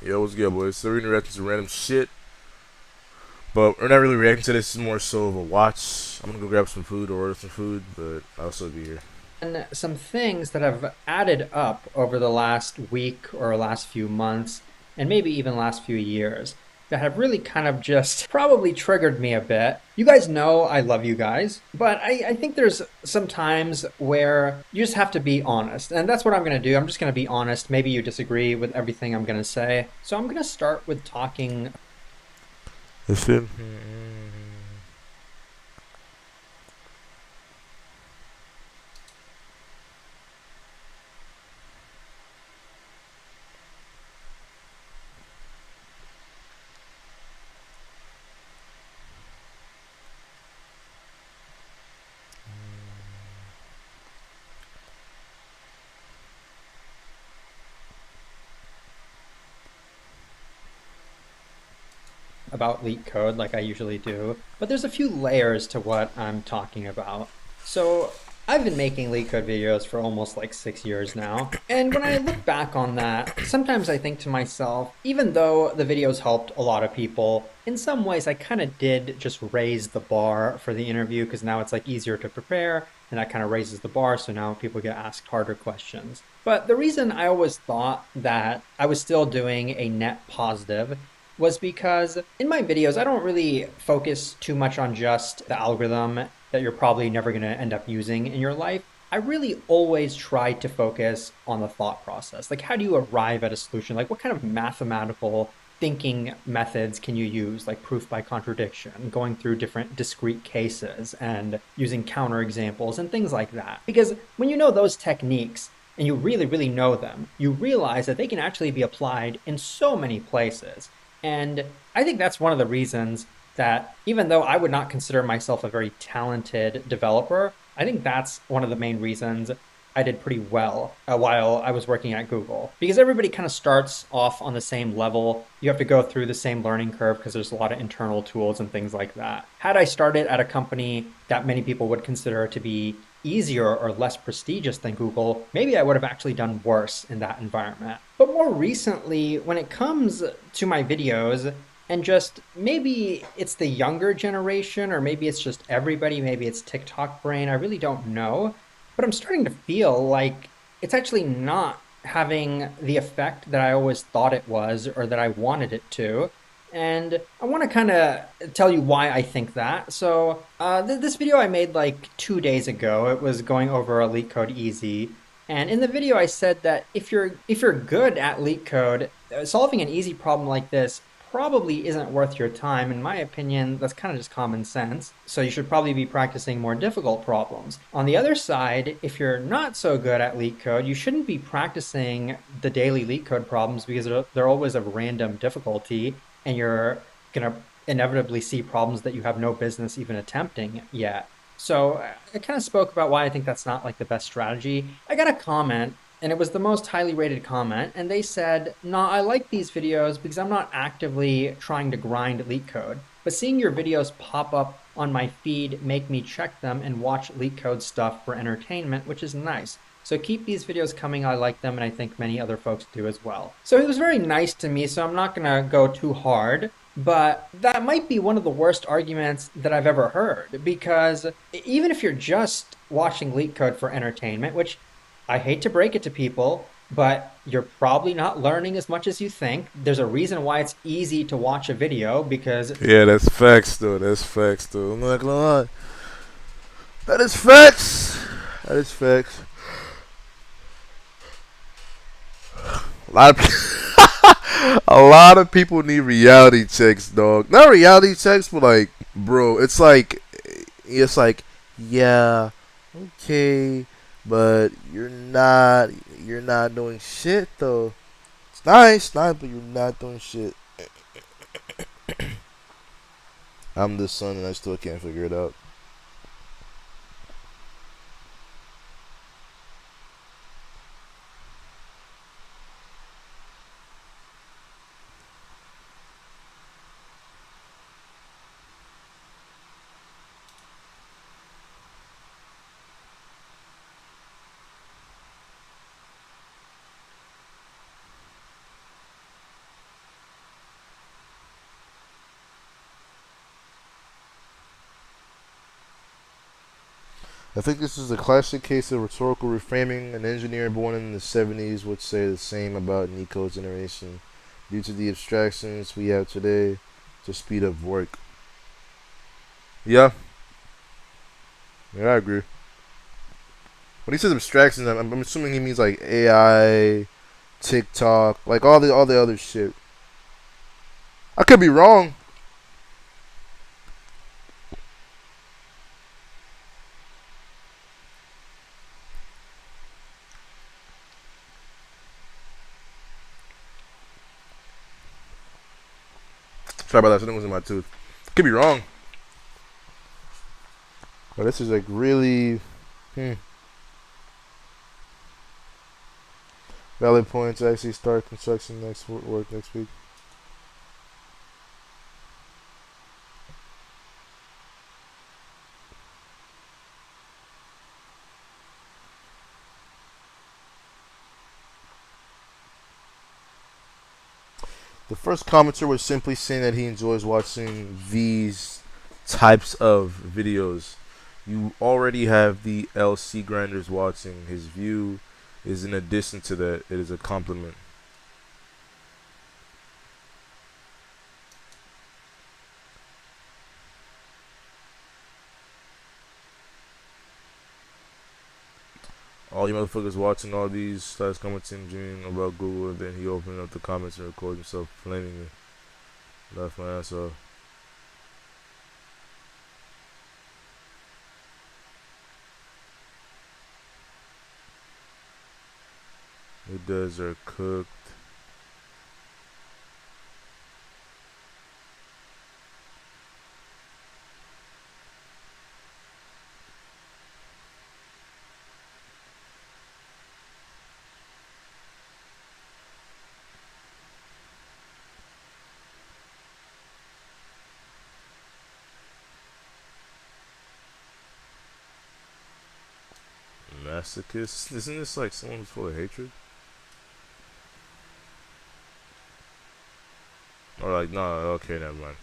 Yo, what's good, boys? So we're gonna react to some random shit, but we're not really reacting to this. It's more so of a watch. I'm gonna go grab some food or order some food, but I'll still be here. And some things that have added up over the last week or last few months, and maybe even last few years, that have really kind of just probably triggered me a bit. You guys know I love you guys, but I think there's some times where you just have to be honest. And that's what I'm going to do. I'm just going to be honest. Maybe you disagree with everything I'm going to say. So I'm going to start with talking That's it. about leak code like I usually do, but there's a few layers to what I'm talking about. So I've been making leak code videos for almost like 6 years now. And when I look back on that, sometimes I think to myself, even though the videos helped a lot of people, in some ways I kind of did just raise the bar for the interview because now it's like easier to prepare and that kind of raises the bar. So now people get asked harder questions. But the reason I always thought that I was still doing a net positive was because in my videos, I don't really focus too much on just the algorithm that you're probably never going to end up using in your life. I really always try to focus on the thought process. Like, how do you arrive at a solution? Like, what kind of mathematical thinking methods can you use, like proof by contradiction, going through different discrete cases and using counterexamples and things like that? Because when you know those techniques, and you really, really know them, you realize that they can actually be applied in so many places. And I think that's one of the reasons that even though I would not consider myself a very talented developer, I think that's one of the main reasons I did pretty well while I was working at Google. Because everybody kind of starts off on the same level. You have to go through the same learning curve because there's a lot of internal tools and things like that. Had I started at a company that many people would consider to be easier or less prestigious than Google, maybe I would have actually done worse in that environment. But more recently, when it comes to my videos, and just maybe it's the younger generation, or maybe it's just everybody, maybe it's TikTok brain, I really don't know. But I'm starting to feel like it's actually not having the effect that I always thought it was or that I wanted it to. And I want to kind of tell you why I think that. So, this video I made like 2 days ago. It was going over Elite Code Easy, and in the video I said that if you're good at Leak Code, solving an easy problem like this probably isn't worth your time. In my opinion, that's kind of just common sense. So you should probably be practicing more difficult problems. On the other side, if you're not so good at Leak Code, you shouldn't be practicing the daily Leak Code problems because they're always of random difficulty and you're going to inevitably see problems that you have no business even attempting yet. So I kind of spoke about why I think that's not like the best strategy. I got a comment and it was the most highly rated comment. And they said, "Nah, I like these videos because I'm not actively trying to grind Leak Code. But seeing your videos pop up on my feed make me check them and watch Leak Code stuff for entertainment, which is nice. So keep these videos coming. I like them, and I think many other folks do as well." So it was very nice to me, so I'm not going to go too hard. But that might be one of the worst arguments that I've ever heard because even if you're just watching Leak Code for entertainment, which I hate to break it to people, but you're probably not learning as much as you think. There's a reason why it's easy to watch a video because Yeah, that's facts, though. That's facts, though. I'm not gonna lie. That is facts. That is facts. A lot of a lot of people need reality checks, dog. Not reality checks, but like, bro, it's like, yeah, okay, but you're not doing shit though. It's nice, but you're not doing shit. I'm the son and I still can't figure it out. I think this is a classic case of rhetorical reframing. An engineer born in the 70s would say the same about Nico's generation. Due to the abstractions we have today to speed up work. Yeah, yeah, I agree. When he says abstractions, I'm assuming he means like AI, TikTok, like all the other shit. I could be wrong. Sorry about that. Something was in my tooth. Could be wrong. But this is like really valid point to actually start construction next work next week. The first commenter was simply saying that he enjoys watching these types of videos. You already have the LC grinders watching. His view is in addition to that. It is a compliment. All you motherfuckers watching all these starts commenting dreaming about Google, and then he opened up the comments and recorded himself flaming me. Laugh my ass off. Who does are cooked. Masochist? Isn't this like someone who's full of hatred? Or like, no, okay, never mind.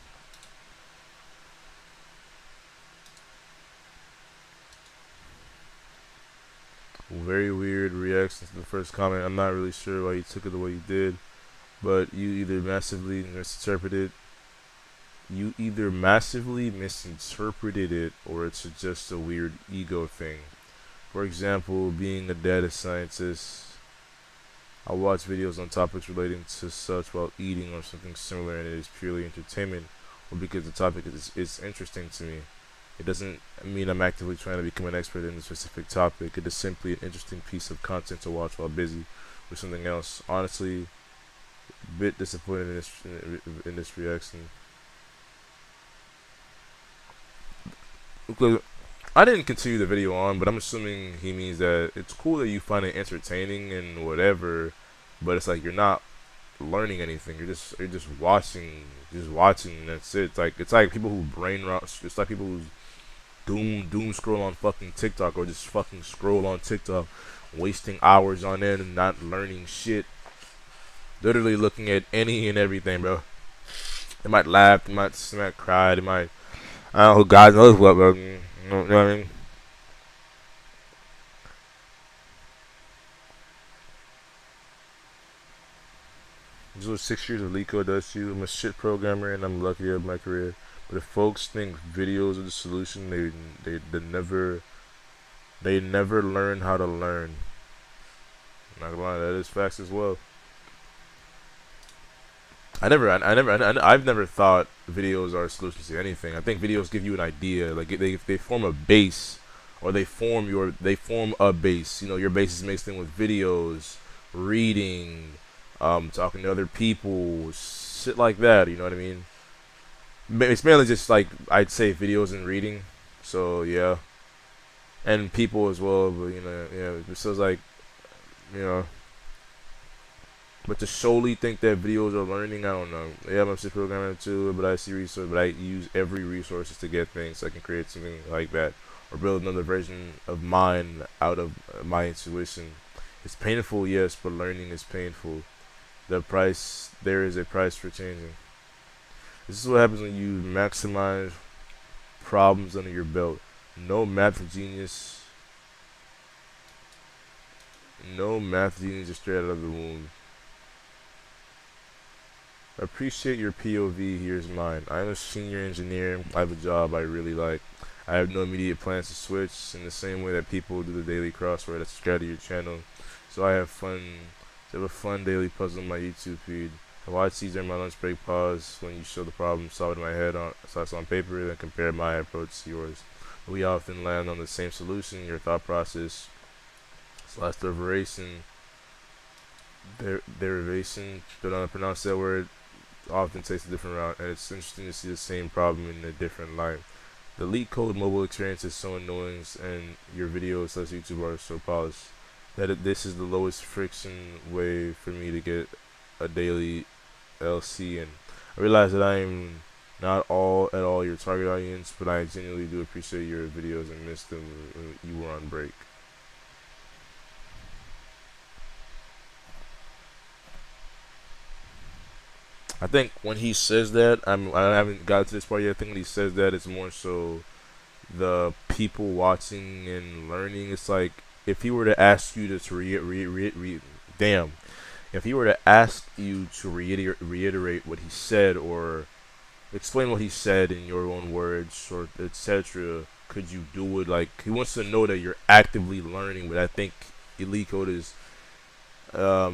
Very weird reaction to the first comment. I'm not really sure why you took it the way you did, but you either massively misinterpreted it, or it's just a weird ego thing. For example, being a data scientist, I watch videos on topics relating to such while eating or something similar, and it is purely entertainment, or because the topic is interesting to me. It doesn't mean I'm actively trying to become an expert in a specific topic. It is simply an interesting piece of content to watch while busy with something else. Honestly, a bit disappointed in this reaction. Look, I didn't continue the video on, but I'm assuming he means that it's cool that you find it entertaining and whatever, but it's like you're not learning anything. You're just watching, just watching. And that's it. It's like people who brain rot. It's like people who doom scroll on fucking TikTok, or just fucking scroll on TikTok, wasting hours on it and not learning shit. Literally looking at any and everything, bro. They might laugh, they might cry, they might, I don't know who God knows what, bro. You know what I mean? This is what 6 years of LeetCode does to you. I'm a shit programmer and I'm lucky of my career. But if folks think videos are the solution, they never learn how to learn. I'm not gonna lie, that is facts as well. I've never thought videos are solutions to anything. I think videos give you an idea, like they form a base, or they form a base. You know, your base is mixed in with videos, reading, talking to other people, shit like that. You know what I mean? It's mainly just like I'd say videos and reading. So yeah, and people as well. But yeah. So it's like, you know. But to solely think that videos are learning, I don't know. Yeah, I'm a C programmer too, but I use every resources to get things so I can create something like that, or build another version of mine out of my intuition. It's painful, yes, but learning is painful. There is a price for changing. This is what happens when you maximize problems under your belt. No math genius No math genius just straight out of the womb. Appreciate your POV. Here's mine. I'm a senior engineer. I have a job I really like. I have no immediate plans to switch in the same way that people do the daily crossword that subscribe to your channel. So I have fun. So I have a fun daily puzzle on my YouTube feed. I watch these during my lunch break. Pause when you show the problem, solve it in my head on thoughts on paper, then compare my approach to yours. We often land on the same solution. Your thought process slash derivation, don't know how to pronounce that word, often takes a different route, and it's interesting to see the same problem in a different light. The LeetCode mobile experience is so annoying, and your videos slash YouTube are so polished that this is the lowest friction way for me to get a daily LC. And I realize that I am not all at all your target audience, but I genuinely do appreciate your videos and miss them when you were on break. I think when he says that, I haven't got to this part yet. I think when he says that, it's more so the people watching and learning. It's like if he were to ask you damn, if he were to ask you to reiterate what he said or explain what he said in your own words or etc., could you do it? Like he wants to know that you're actively learning. But I think LeetCode is or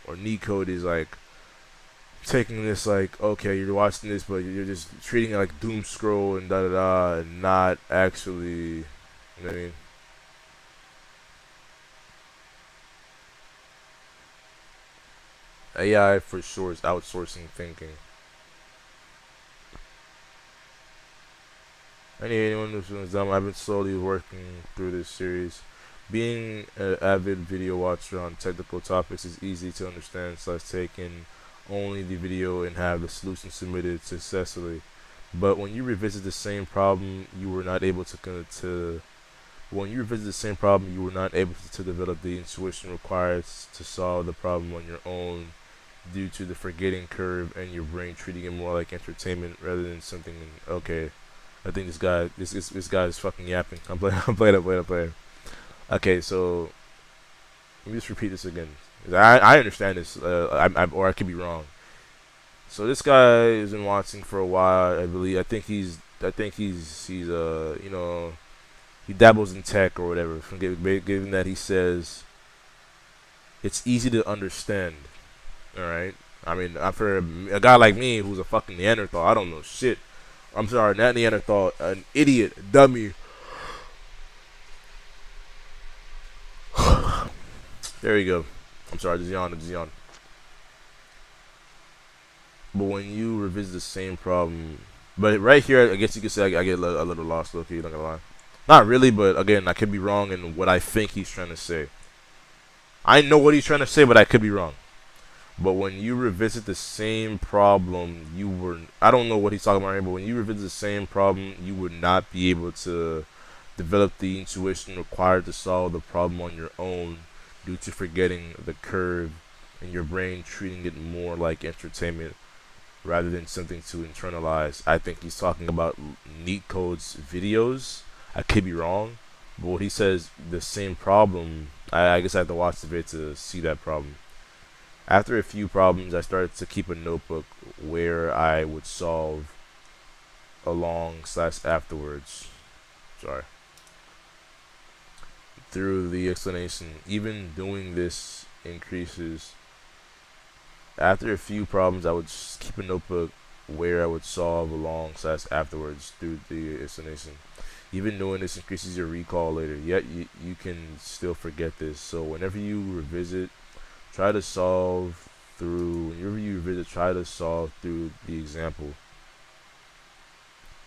NeetCode is like taking this like, okay, you're watching this, but you're just treating it like doom scroll and da da da, and not actually, you know what I mean? AI for sure is outsourcing thinking. Anyone who's feeling dumb, I've been slowly working through this series. Being an avid video watcher on technical topics is easy to understand, so I've taken only the video and have the solution submitted successfully. But when you revisit the same problem, you were not able to when you revisit the same problem, you were not able to develop the intuition required to solve the problem on your own due to the forgetting curve and your brain treating it more like entertainment rather than something. Okay, I think this guy is fucking yapping. I'm playing. Okay, so let me just repeat this again. I understand this, or I could be wrong. So this guy has been watching for a while. I believe. I think he's you know, he dabbles in tech or whatever. Given that he says it's easy to understand. All right. I mean, for a guy like me who's a fucking Neanderthal, I don't know shit. I'm sorry, not Neanderthal, an idiot, dummy. There you go. I'm sorry, just yawn. But when you revisit the same problem, but right here, I guess you could say I get a little lost, okay, not gonna lie. Not really, but again, I could be wrong in what I think he's trying to say. I know what he's trying to say, but I could be wrong. But when you revisit the same problem, I don't know what he's talking about here, but when you revisit the same problem, you would not be able to develop the intuition required to solve the problem on your own due to forgetting the curve and your brain treating it more like entertainment rather than something to internalize. I think he's talking about NeetCode's videos. I could be wrong, but what he says, the same problem, I guess I have to watch the video to see that problem. After a few problems, I started to keep a notebook where I would solve along/afterwards. Sorry. Through the explanation. Even doing this increases. After a few problems, I would just keep a notebook where I would solve along/afterwards through the explanation. Even doing this increases your recall later. Yet you can still forget this. So whenever you revisit, try to solve through. Whenever you revisit, try to solve through the example.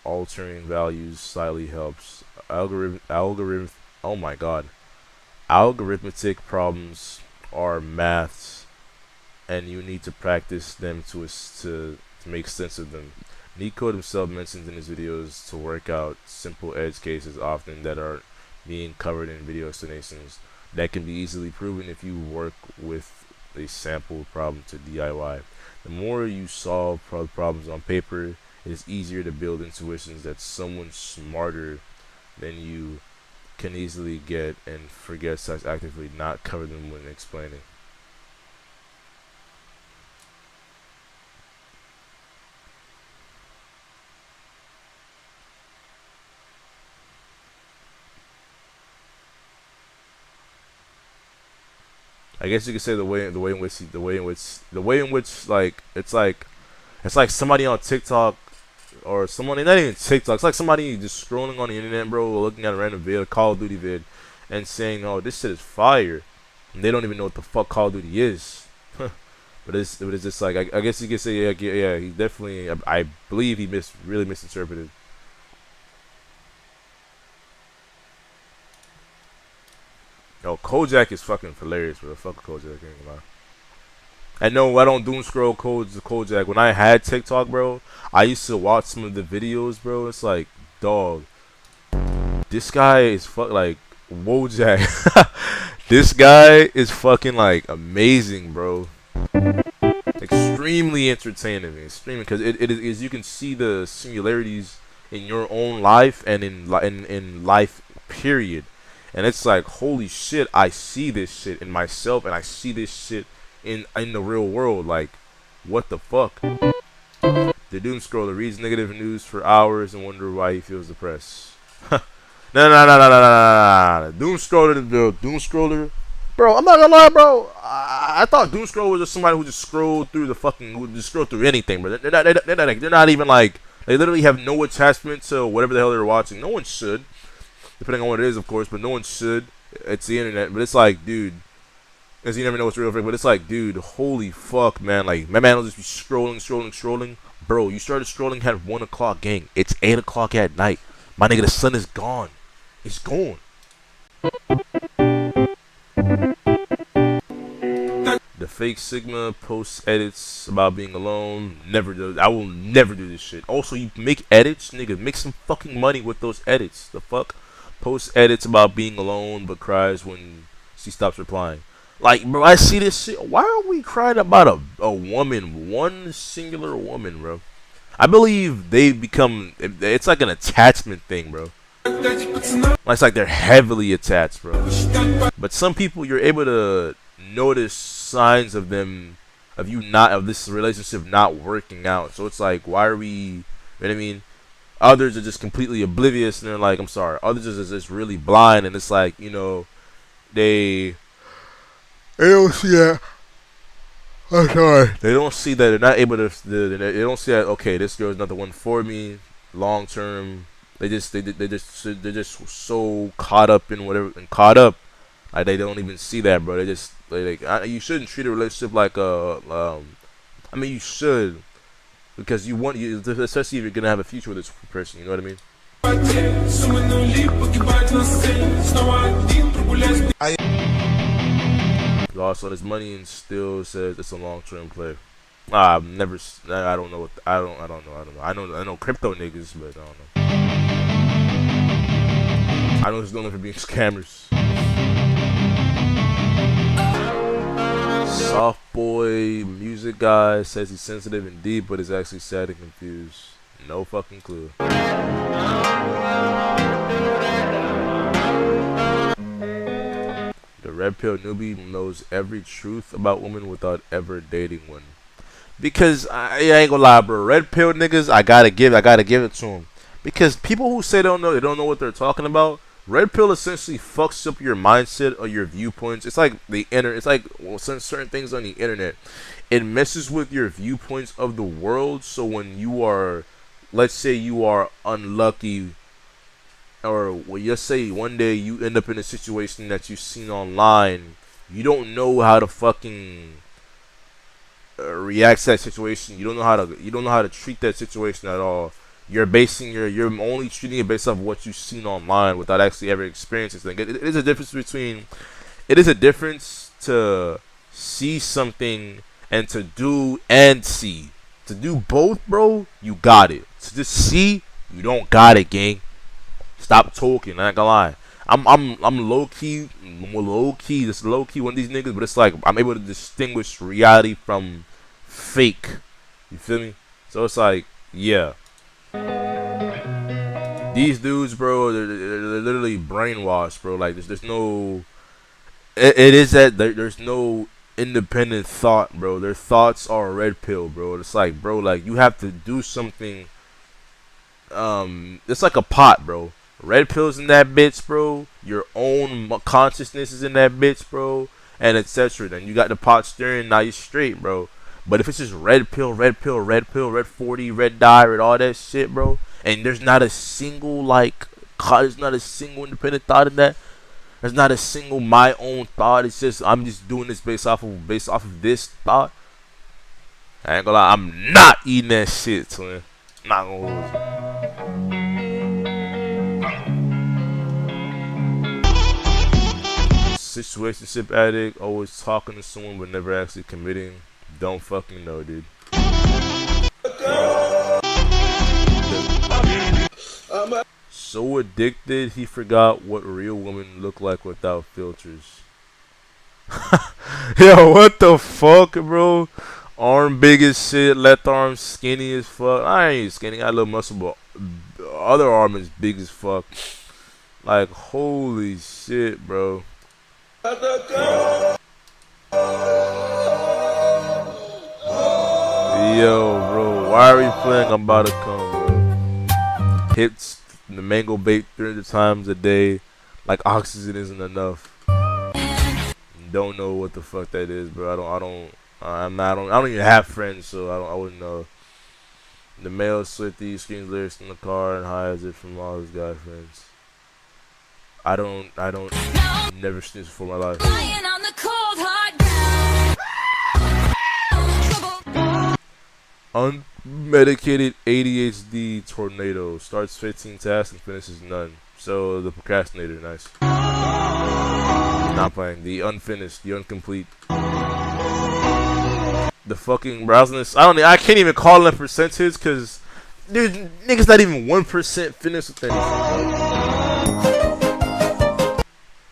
Altering values slightly helps. Algorithm. Oh my god. Algorithmic problems are maths, and you need to practice them to make sense of them. NeetCode himself mentions in his videos to work out simple edge cases often that are being covered in video explanations that can be easily proven if you work with a sample problem to DIY. The more you solve problems on paper, it is easier to build intuitions that someone smarter than you can easily get and forget such actively not cover them when explaining. I guess you could say the way in which like it's like somebody on TikTok or someone not even TikTok. It's like somebody just scrolling on the internet, bro, looking at a random video, Call of Duty vid, and saying, "Oh, this shit is fire," and they don't even know what the fuck Call of Duty is. But it's just like I guess you could say yeah, he definitely I believe he really misinterpreted. Yo, Kojak is fucking hilarious, bro. Fuck Kojak, ain't gonna lie. I know I don't doom scroll Kojak. When I had TikTok, bro, I used to watch some of the videos, bro. It's like, dog, this guy is like Wojak. This guy is fucking like amazing, bro. Extremely entertaining, extremely, because it is you can see the similarities in your own life and in life, period. And it's like, holy shit, I see this shit in myself, and I see this shit in the real world. Like, what the fuck? The doom scroller reads negative news for hours and wonder why he feels depressed. No. Doom scroller. Bro, I'm not gonna lie, bro. I thought doom scroller was just somebody who just scrolled through anything, bro. They're not even like, they literally have no attachment to whatever the hell they're watching. No one should. Depending on what it is, of course, but no one should. It's the internet, but it's like, dude, because you never know what's real, but it's like, dude, holy fuck, man. Like, my man will just be scrolling. Bro, you started scrolling at 1 o'clock, gang. It's 8 o'clock at night. My nigga, the sun is gone. It's gone. The fake Sigma posts edits about being alone. Never do. I will never do this shit. Also, you make edits, nigga. Make some fucking money with those edits. The fuck? Post edits about being alone, but cries when she stops replying. Like, bro, I see this shit. Why are we crying about a woman, one singular woman, bro? I believe they become. It's like an attachment thing, bro. It's like they're heavily attached, bro. But some people, you're able to notice signs of this relationship not working out. So it's like, why are we? You know what I mean? Others are just completely oblivious, and they're like, I'm sorry. Others are just really blind, and it's like, you know, they don't see that. I'm sorry. They don't see that. They're not able to. They don't see that. Okay, this girl is not the one for me, long term. They're just so caught up in whatever like they don't even see that, bro. They just you shouldn't treat a relationship like I mean, you should. Because especially if you're gonna have a future with this person, you know what I mean? Lost all his money and still says it's a long-term play. I don't know. I know crypto niggas, but I don't know. I know it's known for being scammers. Soft boy music guy says he's sensitive and deep, but is actually sad and confused. No fucking clue. The red pill newbie knows every truth about women without ever dating one. Because I ain't gonna lie, bro. Red pill niggas, I gotta give it to them. Because people who say they don't know what they're talking about. Red pill essentially fucks up your mindset or your viewpoints. It's like certain things on the internet, it messes with your viewpoints of the world. So when you are, let's say you are unlucky, or let's say one day you end up in a situation that you've seen online, you don't know how to fucking react to that situation. You don't know how to treat that situation at all. You're only treating it based off what you've seen online without actually ever experiencing something. It is a difference to see something and to do and see. To do both, bro, you got it. To just see, you don't got it, gang. Stop talking, I'm not gonna lie. I'm low key, just low key one of these niggas, but it's like I'm able to distinguish reality from fake. You feel me? So it's like, yeah. These dudes, bro, they're literally brainwashed, bro. Like there's no. It is that there's no independent thought, bro. Their thoughts are a red pill, bro. It's like, bro, like you have to do something. It's like a pot, bro. Red pills in that bitch, bro. Your own consciousness is in that bitch, bro, and etc. Then you got the pot stirring. Now you're straight, bro. But if it's just red pill, red pill, red pill, red 40, red dye, red all that shit, bro, and there's not a single there's not a single independent thought in that. There's not a single my own thought. It's just I'm just doing this based off of this thought. I ain't gonna lie, I'm not eating that shit, twin. Not gonna hold you. Situationship addict, always talking to someone but never actually committing. Don't fucking know, dude. So addicted, he forgot what real women look like without filters. Yo, what the fuck, bro? Arm big as shit, left arm skinny as fuck. I ain't skinny, I got a little muscle, but other arm is big as fuck. Like, holy shit, bro. Yo, bro, why are we playing I'm About to Come, bro? Hits the mango bait 300 times a day, like oxygen isn't enough. Don't know what the fuck that is, bro. I don't even have friends, so I wouldn't know. The male Swifty screams lyrics in the car and hides it from all his guy friends. I don't never snitch for my life. Unmedicated ADHD tornado starts 15 tasks and finishes none. So the procrastinator, nice. Not playing. The unfinished, the incomplete. The fucking browseness. I can't even call them percentages because dude, niggas not even 1% finished with anything, bro.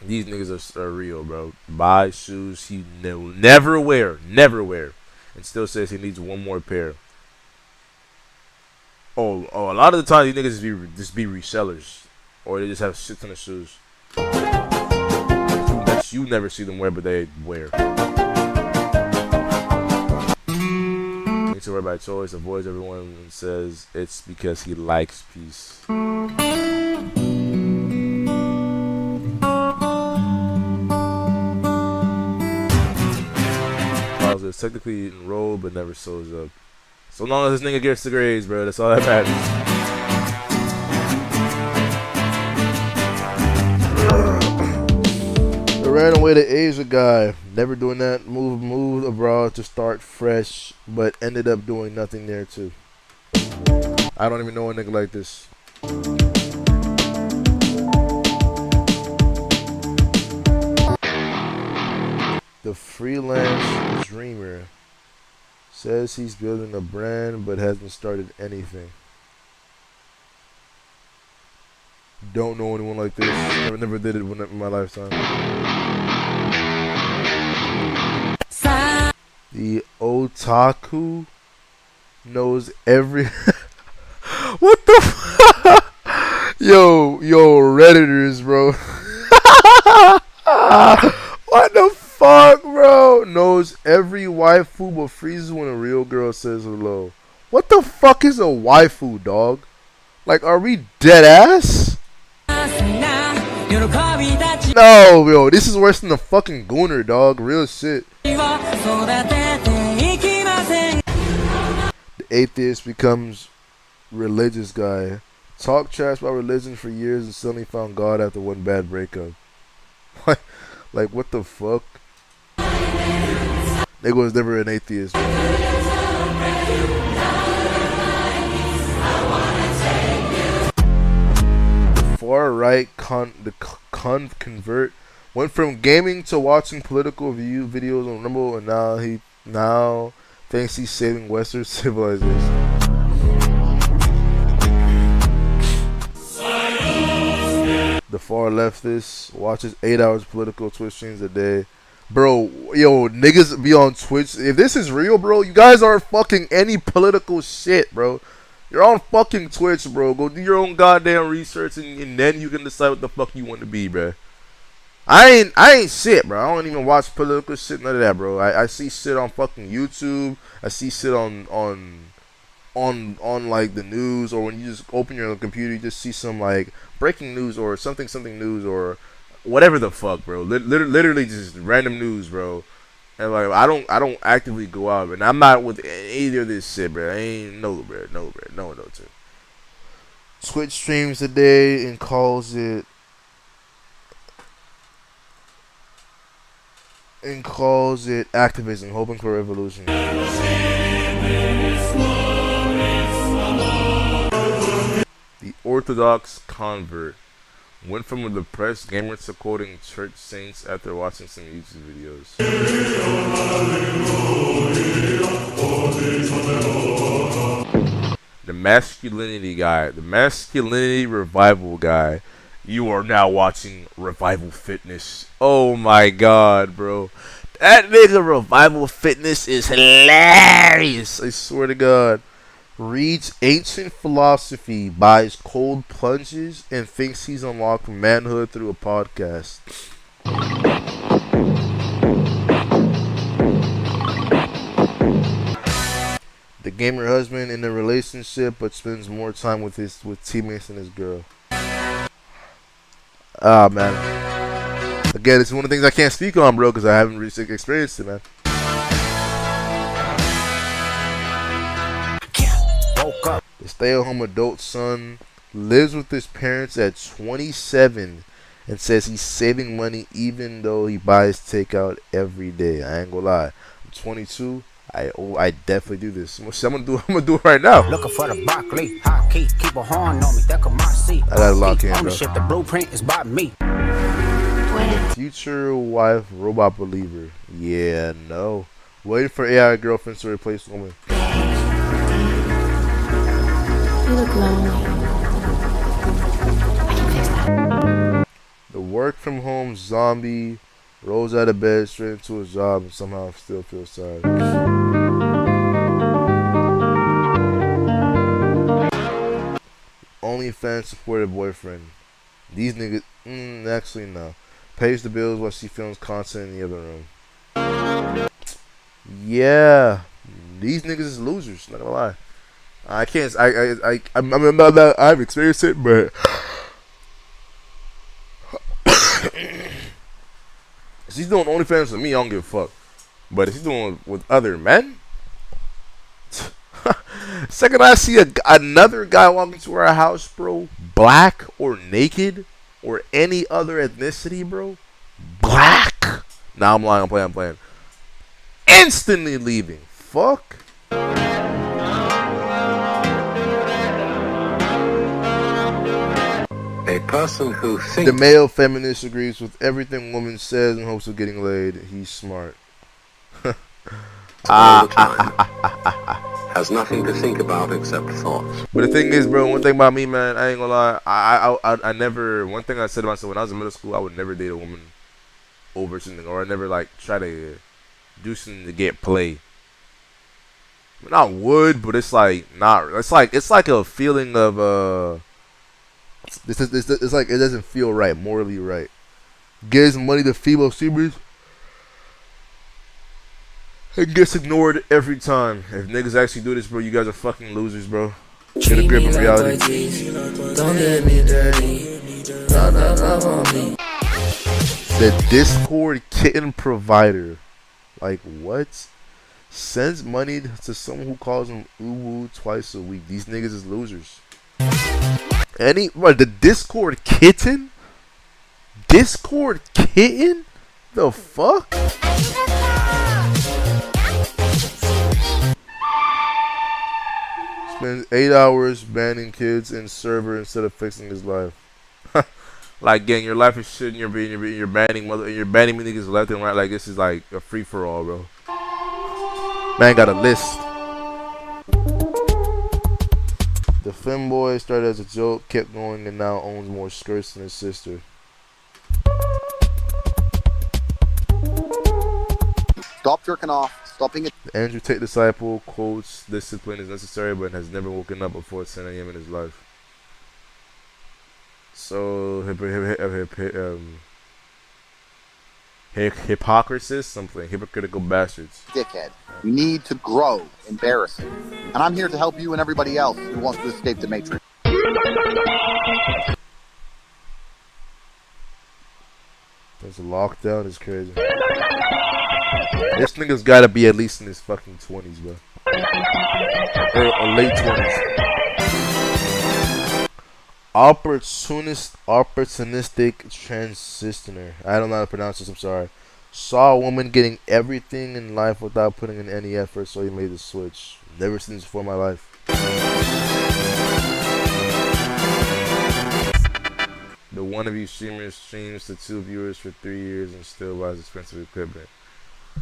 These niggas are real, bro. Buy shoes he never wear, and still says he needs one more pair. Oh, a lot of the time these niggas just be resellers, or they just have shit ton of shoes that you never see them wear, but they wear. Needs to wear by choice, avoids everyone, and says it's because he likes peace. Is technically enrolled but never shows up. So long as this nigga gets the grades, bro, that's all that matters. I ran away to Asia guy, never doing that. Moved abroad to start fresh, but ended up doing nothing there too. I don't even know a nigga like this. The freelance dreamer says he's building a brand but hasn't started anything. Don't know anyone like this. Never did it in my lifetime. The otaku knows every. What the? Yo, Redditors, bro. What the fuck, bro? Knows every waifu but freezes when a real girl says hello. What the fuck is a waifu, dog? Like, are we dead ass? No, yo, this is worse than the fucking Gooner, dog. Real shit. The atheist becomes religious guy. Talk trash about religion for years and suddenly found God after one bad breakup. Like, what the fuck? Nigga was never an atheist. Far right convert went from gaming to watching political videos on Rumble, and now thinks he's saving Western civilization. The far leftist watches 8 hours political Twitch streams a day. Bro, yo, niggas be on Twitch. If this is real, bro, you guys aren't fucking any political shit, bro. You're on fucking Twitch, bro. Go do your own goddamn research, and then you can decide what the fuck you want to be, bro. I ain't shit, bro. I don't even watch political shit, none of that, bro. I see shit on fucking YouTube. I see shit on like the news, or when you just open your computer, you just see some like breaking news or something news or whatever the fuck, bro. Literally just random news, bro. And like I don't actively go out, and I'm not with either of this shit, bro. I ain't no, too. Twitch streams today and calls it activism, hoping for revolution. The Orthodox convert went from a depressed gamer to quoting church saints after watching some YouTube videos. The masculinity guy, the masculinity revival guy. You are now watching Revival Fitness. Oh my god, bro. That nigga Revival Fitness is hilarious. I swear to God. Reads ancient philosophy, buys cold plunges, and thinks he's unlocked manhood through a podcast. The gamer husband in a relationship, but spends more time with teammates than his girl. Ah, man. Again, it's one of the things I can't speak on, bro, because I haven't really experienced it, man. The stay-at-home adult son lives with his parents at 27 and says he's saving money even though he buys takeout every day. I ain't gonna lie. I'm 22. I definitely do this. I'm gonna do it right now. Looking for the broccoli, hot key, keep a horn on me. That could my seat. I gotta lock in, bro. Ownership, the blueprint is by me. Future wife, robot believer. Yeah, no. Waiting for AI girlfriends to replace woman. You look lonely. I can fix that. The work from home zombie rolls out of bed straight into a job and somehow still feels sorry. OnlyFans supported boyfriend. These niggas, actually no. Pays the bills while she films content in the other room. Yeah, these niggas is losers. Not gonna lie. I can't. I'm not that. I've experienced it, but if she's doing OnlyFans with me, I don't give a fuck. But if she's doing it with other men, second I see another guy walk into our house, bro, black or naked or any other ethnicity, bro, black. Nah, I'm lying. I'm playing. Instantly leaving. Fuck. A person who thinks The male feminist agrees with everything woman says in hopes of getting laid. He's smart. all the time has nothing to think about except thoughts. But the thing is, bro, one thing about me, man, I ain't gonna lie. I never. One thing I said to myself when I was in middle school, I would never date a woman over something, or I never like try to do something to get play. I mean, I would, but it's like not. It's like a feeling of It's like it doesn't feel right, morally right. Gives money to female streamers. It gets ignored every time. If niggas actually do this, bro, you guys are fucking losers, bro. Get a grip of reality. Don't let me dirty. Love on me. The Discord kitten provider. Like what? Sends money to someone who calls him uwu twice a week. These niggas is losers. The Discord kitten? Discord kitten? The fuck? Spends 8 hours banning kids in server instead of fixing his life. Like, gang, your life is shit and you're banning me niggas left and right. Like, this is like a free for all, bro. Man got a list. The femboy started as a joke, kept going, and now owns more skirts than his sister. Stop jerking off. Stopping it. Andrew Tate disciple quotes, discipline is necessary but has never woken up before 10 a.m. in his life. So, hypocrisy, something. Hypocritical bastards. Dickhead. We need to grow. Embarrassing. And I'm here to help you and everybody else who wants to escape the Matrix. There's a lockdown, is crazy. This nigga's gotta be at least in his fucking 20s, bro. Or late 20s. Opportunistic transitioner. I don't know how to pronounce this, I'm sorry. Saw a woman getting everything in life without putting in any effort, so he made the switch. Never seen this before in my life. The one of you streamers streams to 2 viewers for 3 years and still buys expensive equipment.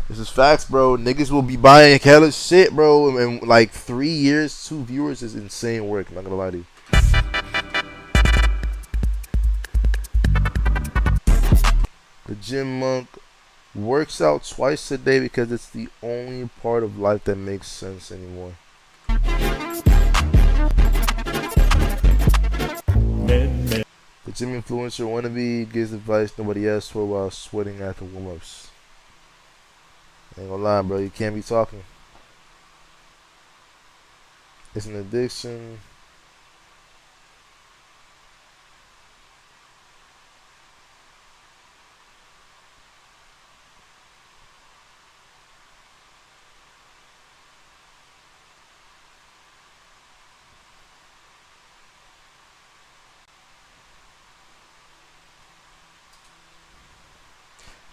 This is facts, bro. Niggas will be buying hella shit, bro. And like 3 years, 2 viewers is insane work. I'm not gonna lie to you. The gym monk works out twice a day because it's the only part of life that makes sense anymore. The gym influencer wannabe gives advice nobody asked for while sweating after warm-ups. Ain't gonna lie, bro. You can't be talking. It's an addiction.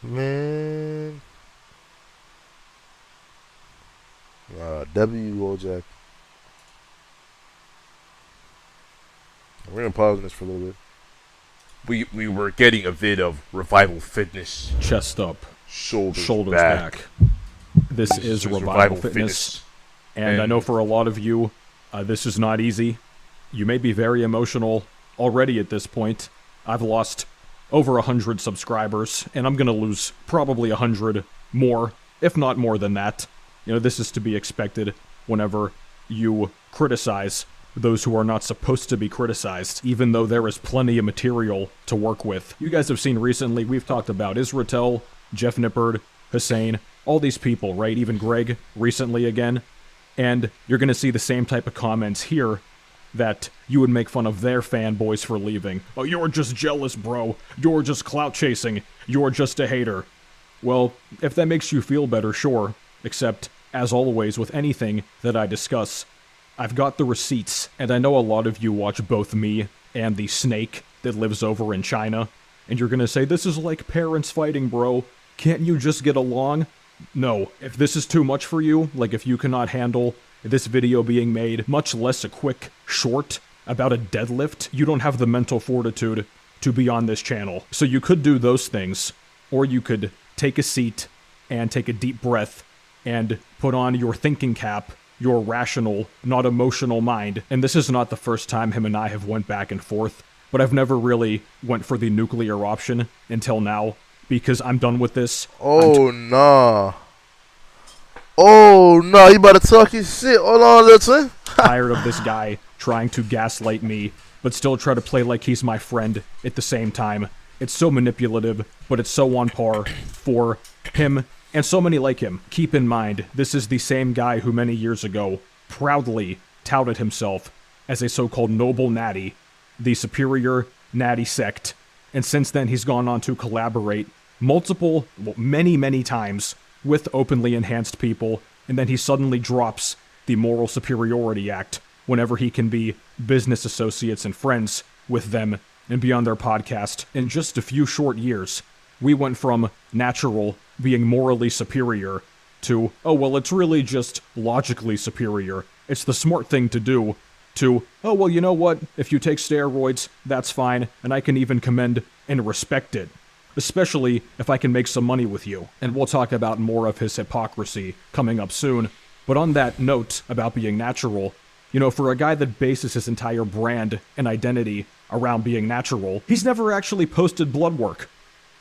Man. W. Wojak. We're gonna pause on this for a little bit. We were getting a vid of Revival Fitness. Chest up, shoulders back. This is Revival Fitness. And I know for a lot of you, this is not easy. You may be very emotional already at this point. I've lost over 100 subscribers, and I'm gonna lose probably 100 more, if not more than that. You know, this is to be expected whenever you criticize those who are not supposed to be criticized, even though there is plenty of material to work with. You guys have seen recently, we've talked about Israel, Jeff Nippard, Hussein, all these people, right? Even Greg recently again. And you're gonna see the same type of comments here that you would make fun of their fanboys for leaving. Oh, you're just jealous, bro. You're just clout chasing. You're just a hater. Well, if that makes you feel better, sure. Except, as always with anything that I discuss, I've got the receipts, and I know a lot of you watch both me and the snake that lives over in China, and you're gonna say, this is like parents fighting, bro. Can't you just get along? No. If this is too much for you, like if you cannot handle this video being made, much less a quick short about a deadlift, you don't have the mental fortitude to be on this channel. So you could do those things, or you could take a seat and take a deep breath and put on your thinking cap, your rational, not emotional mind. And this is not the first time him and I have went back and forth, but I've never really went for the nuclear option until now, because I'm done with this. Oh, nah. Oh, no, you about to talk your shit. Hold on, listen. Tired of this guy trying to gaslight me, but still try to play like he's my friend at the same time. It's so manipulative, but it's so on par for him and so many like him. Keep in mind, this is the same guy who many years ago proudly touted himself as a so-called noble natty, the superior natty sect, and since then he's gone on to collaborate many times with openly enhanced people, and then he suddenly drops the Moral Superiority Act whenever he can be business associates and friends with them and be on their podcast. In just a few short years, we went from natural being morally superior to, oh, well, it's really just logically superior. It's the smart thing to do, to, oh, well, you know what? If you take steroids, that's fine, and I can even commend and respect it. Especially if I can make some money with you. And we'll talk about more of his hypocrisy coming up soon. But on that note about being natural, you know, for a guy that bases his entire brand and identity around being natural, he's never actually posted blood work.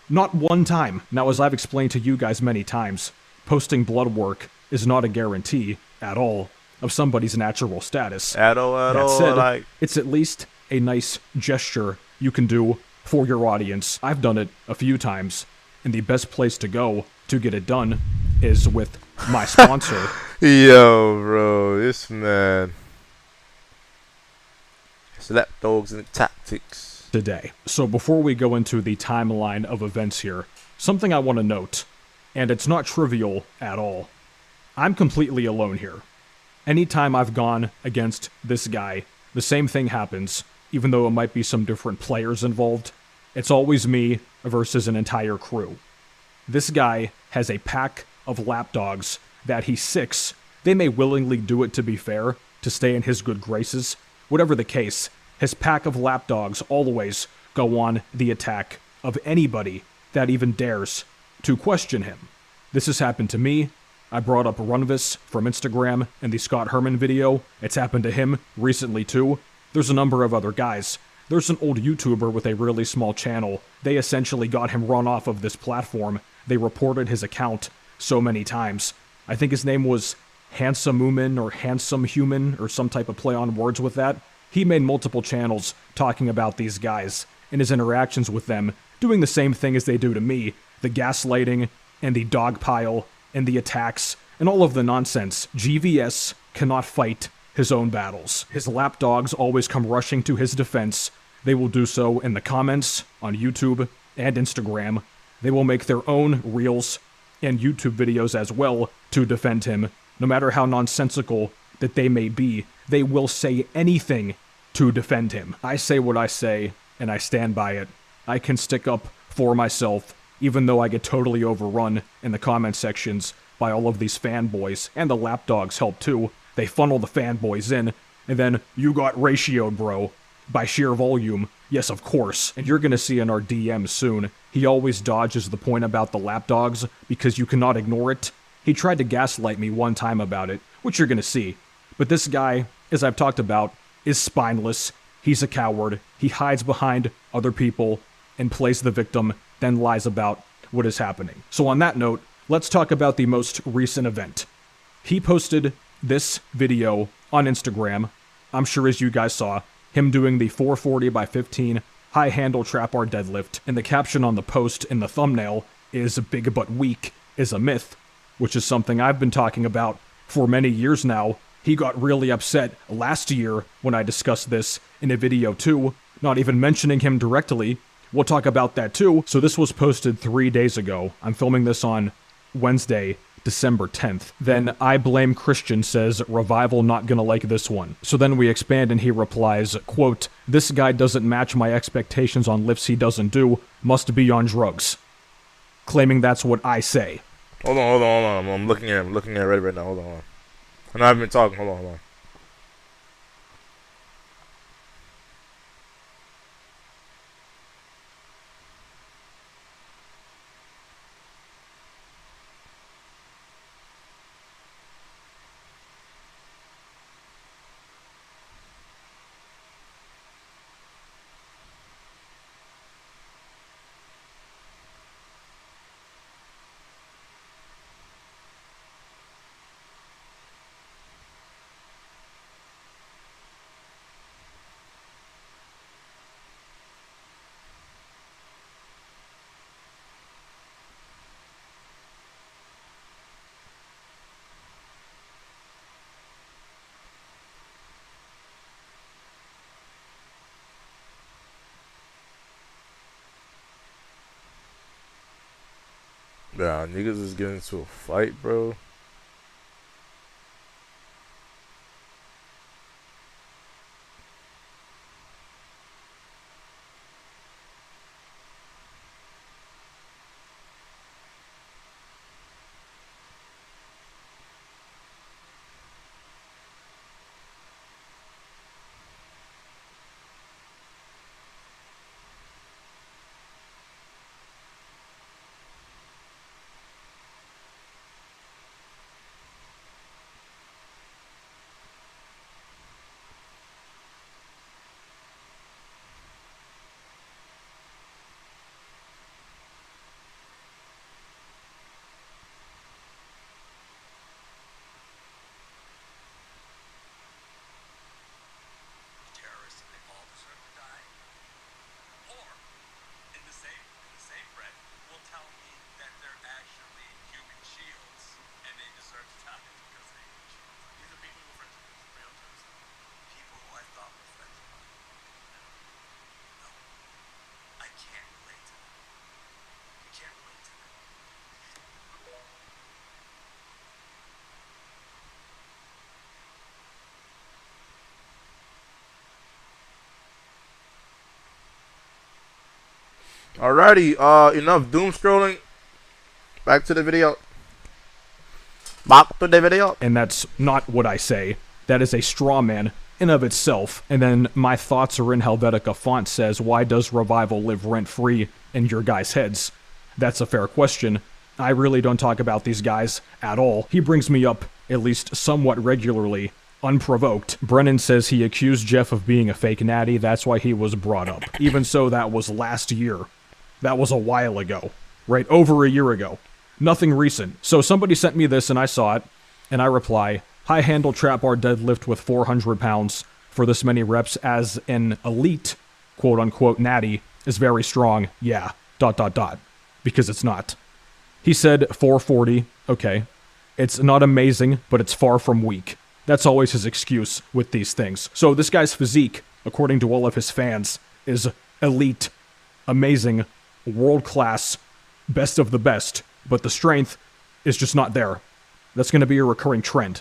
Not one time. Now, as I've explained to you guys many times, posting blood work is not a guarantee at all of somebody's natural status. At That all, said, like, it's at least a nice gesture you can do for your audience. I've done it a few times, and the best place to go to get it done is with my sponsor. yo, bro, this man. Slap dogs and tactics. Today. So before we go into the timeline of events here, something I want to note, and it's not trivial at all. I'm completely alone here. Anytime I've gone against this guy, the same thing happens, even though it might be some different players involved. It's always me versus an entire crew. This guy has a pack of lapdogs that he sicks. They may willingly do it, to be fair, to stay in his good graces. Whatever the case, his pack of lapdogs always go on the attack of anybody that even dares to question him. This has happened to me. I brought up Runvis from Instagram in the Scott Herman video. It's happened to him recently too. There's a number of other guys. There's an old YouTuber with a really small channel. They essentially got him run off of this platform. They reported his account so many times. I think his name was Handsome Human or Handsome Human or some type of play on words with that. He made multiple channels talking about these guys and his interactions with them, doing the same thing as they do to me, the gaslighting and the dogpile and the attacks and all of the nonsense. GVS cannot fight his own battles. His lapdogs always come rushing to his defense. They will do so in the comments on YouTube and Instagram. They will make their own reels and YouTube videos as well to defend him. No matter how nonsensical that they may be, they will say anything to defend him. I say what I say, and I stand by it. I can stick up for myself, even though I get totally overrun in the comment sections by all of these fanboys, and the lapdogs help too. They funnel the fanboys in, and then you got ratioed, bro, by sheer volume. Yes, of course. And you're gonna see in our DMs soon, he always dodges the point about the lapdogs because you cannot ignore it. He tried to gaslight me one time about it, which you're gonna see. But this guy, as I've talked about, is spineless. He's a coward. He hides behind other people and plays the victim, then lies about what is happening. So on that note, let's talk about the most recent event. He posted this video on Instagram. I'm sure as you guys saw, him doing the 440 by 15 high handle trap bar deadlift, and the caption on the post in the thumbnail is "big but weak is a myth," which is something I've been talking about for many years now. He got really upset last year when I discussed this in a video too, not even mentioning him directly. We'll talk about that too. So this was posted 3 days ago. I'm filming this on Wednesday, December 10th. Then I Blame Christian says, "Revival not gonna like this one." So then we expand and he replies, quote, "This guy doesn't match my expectations on lifts he doesn't do, must be on drugs." Claiming that's what I say. Hold on. I'm looking at it right now. Hold on. And I've been talking. Hold on. Yeah, niggas is getting into a fight, bro. Alrighty, enough doom scrolling. Back to the video. Back to the video. And that's not what I say. That is a straw man in of itself. And then my thoughts are in Helvetica font says, why does Revival live rent-free in your guys' heads? That's a fair question. I really don't talk about these guys at all. He brings me up at least somewhat regularly, unprovoked. Brennan says he accused Jeff of being a fake natty, that's why he was brought up. Even so, that was last year. That was a while ago. Right, over a year ago. Nothing recent. So somebody sent me this and I saw it, and I reply, high handle trap bar deadlift with 400 pounds for this many reps as an elite, quote-unquote natty, is very strong, yeah, ... Because it's not. He said 440, okay. It's not amazing, but it's far from weak. That's always his excuse with these things. So this guy's physique, according to all of his fans, is elite, amazing, world-class, best of the best, but the strength is just not there. That's going to be a recurring trend.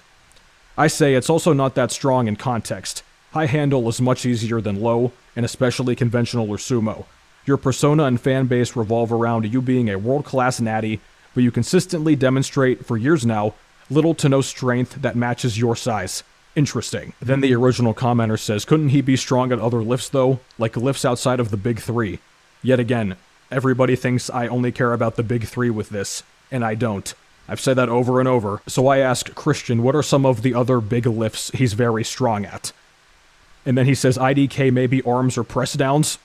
I say it's also not that strong in context. High handle is much easier than low, and especially conventional or sumo. Your persona and fan base revolve around you being a world-class natty, but you consistently demonstrate, for years now, little to no strength that matches your size. Interesting. Then the original commenter says, couldn't he be strong at other lifts though? Like lifts outside of the big three? Yet again, everybody thinks I only care about the big three with this, and I don't. I've said that over and over. So I asked Christian, what are some of the other big lifts he's very strong at? And then he says IDK maybe arms or press downs?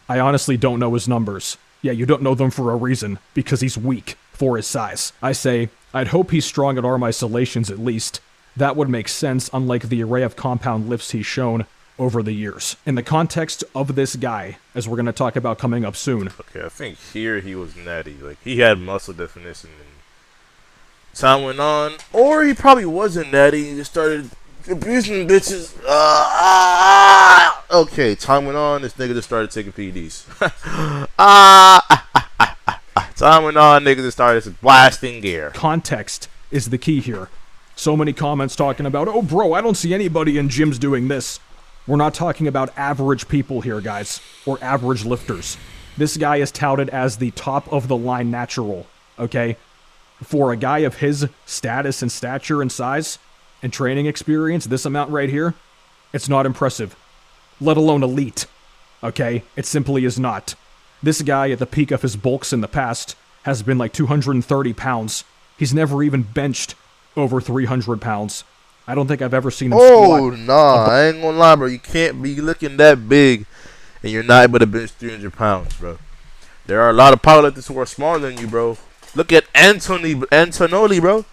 I honestly don't know his numbers. Yeah, you don't know them for a reason, because he's weak for his size. I say, I'd hope he's strong at arm isolations at least. That would make sense, unlike the array of compound lifts he's shown over the years. In the context of this guy, as we're going to talk about coming up soon. Okay, I think here he was natty. Like, he had muscle definition and time went on. Or he probably wasn't natty, he just started abusing bitches. Okay, time went on, this nigga just started taking PEDs. Time went on, nigga just started blasting gear. Context is the key here. So many comments talking about, oh bro, I don't see anybody in gyms doing this. We're not talking about average people here, guys, or average lifters. This guy is touted as the top of the line natural, okay? For a guy of his status and stature and size and training experience, this amount right here, it's not impressive. Let alone elite, okay? It simply is not. This guy, at the peak of his bulks in the past, has been like 230 pounds. He's never even benched over 300 pounds. I don't think I've ever seen him squat. Oh, nah, I ain't gonna lie, bro. You can't be looking that big and you're not able to bench 300 pounds, bro. There are a lot of powerlifters who are smaller than you, bro. Look at Antonoli, bro.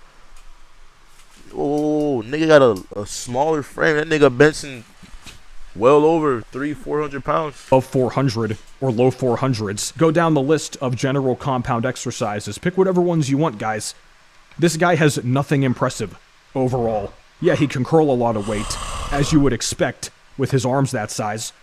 Oh, nigga got a smaller frame. That nigga benching well over 300-400 pounds. Of 400 or low 400s. Go down the list of general compound exercises. Pick whatever ones you want, guys. This guy has nothing impressive overall. Yeah, he can curl a lot of weight, as you would expect with his arms that size.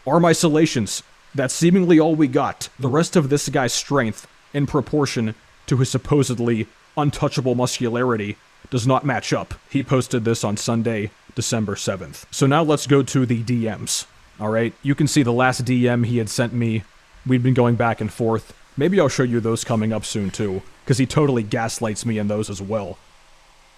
Arm isolations. That's seemingly all we got. The rest of this guy's strength, in proportion to his supposedly untouchable muscularity, does not match up. He posted this on Sunday, December 7th. So now let's go to the DMs. Alright, you can see the last DM he had sent me. We'd been going back and forth. Maybe I'll show you those coming up soon too, because he totally gaslights me in those as well.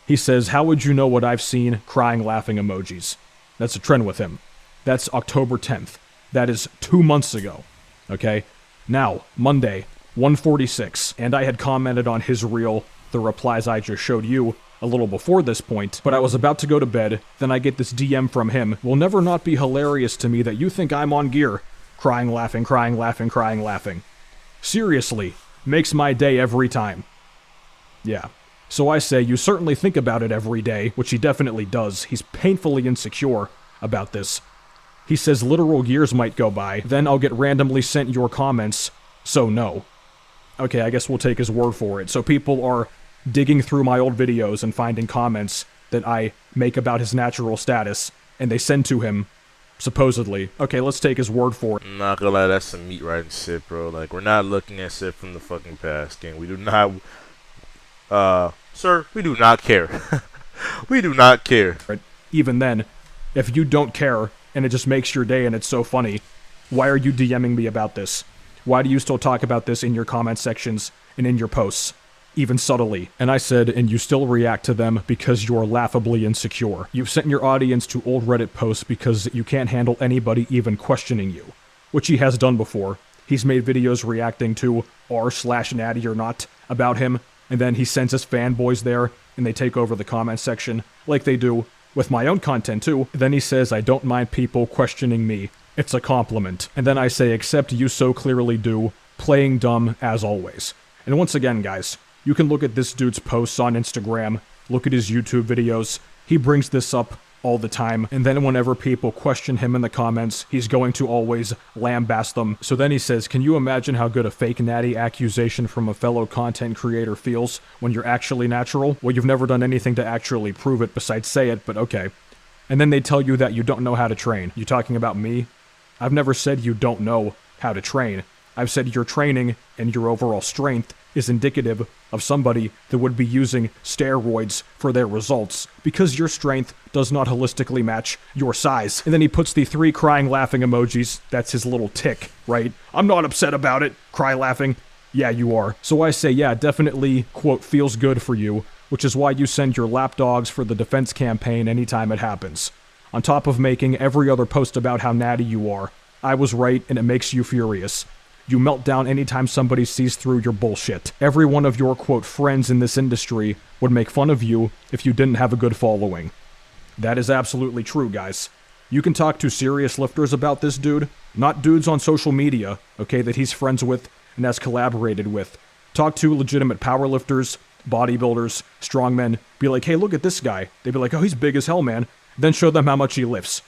He says, how would you know what I've seen? Crying, laughing emojis. That's a trend with him. That's October 10th. That is 2 months ago. Okay? Now, Monday, 1:46, and I had commented on his reel, the replies I just showed you, a little before this point, but I was about to go to bed, then I get this DM from him. Will never not be hilarious to me that you think I'm on gear. Crying, laughing, crying, laughing, crying, laughing. Seriously, makes my day every time. Yeah. So I say, you certainly think about it every day, which he definitely does. He's painfully insecure about this. He says literal years might go by, then I'll get randomly sent your comments, so no. Okay, I guess we'll take his word for it. So people are digging through my old videos and finding comments that I make about his natural status, and they send to him, supposedly. Okay, let's take his word for it. I'm not gonna lie, that's some meat riding shit, bro. Like, we're not looking at shit from the fucking past, gang. We do not, sir, we do not care. We do not care. Even then, if you don't care, and it just makes your day and it's so funny, why are you DMing me about this? Why do you still talk about this in your comment sections and in your posts? Even subtly. And I said, and you still react to them because you're laughably insecure. You've sent your audience to old Reddit posts because you can't handle anybody even questioning you. Which he has done before. He's made videos reacting to r/natty or not about him, and then he sends his fanboys there, and they take over the comment section, like they do with my own content too. Then he says, I don't mind people questioning me. It's a compliment. And then I say, except you so clearly do, playing dumb as always. And once again, guys, you can look at this dude's posts on Instagram, look at his YouTube videos. He brings this up all the time, and then whenever people question him in the comments, he's going to always lambast them. So then he says, can you imagine how good a fake natty accusation from a fellow content creator feels when you're actually natural? Well, you've never done anything to actually prove it besides say it, but okay. And then they tell you that you don't know how to train. You talking about me? I've never said you don't know how to train. I've said your training and your overall strength is indicative of somebody that would be using steroids for their results, because your strength does not holistically match your size. And then he puts the 3 crying laughing emojis. That's his little tick, right? I'm not upset about it. Cry laughing. Yeah, you are. So I say, yeah, definitely, quote, feels good for you, which is why you send your lapdogs for the defense campaign anytime it happens. On top of making every other post about how natty you are, I was right and it makes you furious. You melt down anytime somebody sees through your bullshit. Every one of your, quote, friends in this industry would make fun of you if you didn't have a good following. That is absolutely true, guys. You can talk to serious lifters about this dude, not dudes on social media, okay, that he's friends with and has collaborated with. Talk to legitimate powerlifters, bodybuilders, strongmen, be like, hey, look at this guy. They'd be like, oh, he's big as hell, man. Then show them how much he lifts.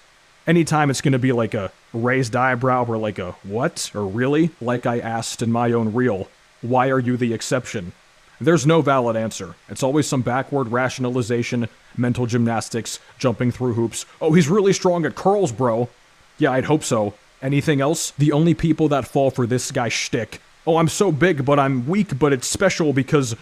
Anytime it's going to be like a raised eyebrow or like a, what? Or really? Like I asked in my own reel, why are you the exception? There's no valid answer. It's always some backward rationalization, mental gymnastics, jumping through hoops. Oh, he's really strong at curls, bro. Yeah, I'd hope so. Anything else? The only people that fall for this guy's shtick. Oh, I'm so big, but I'm weak, but it's special because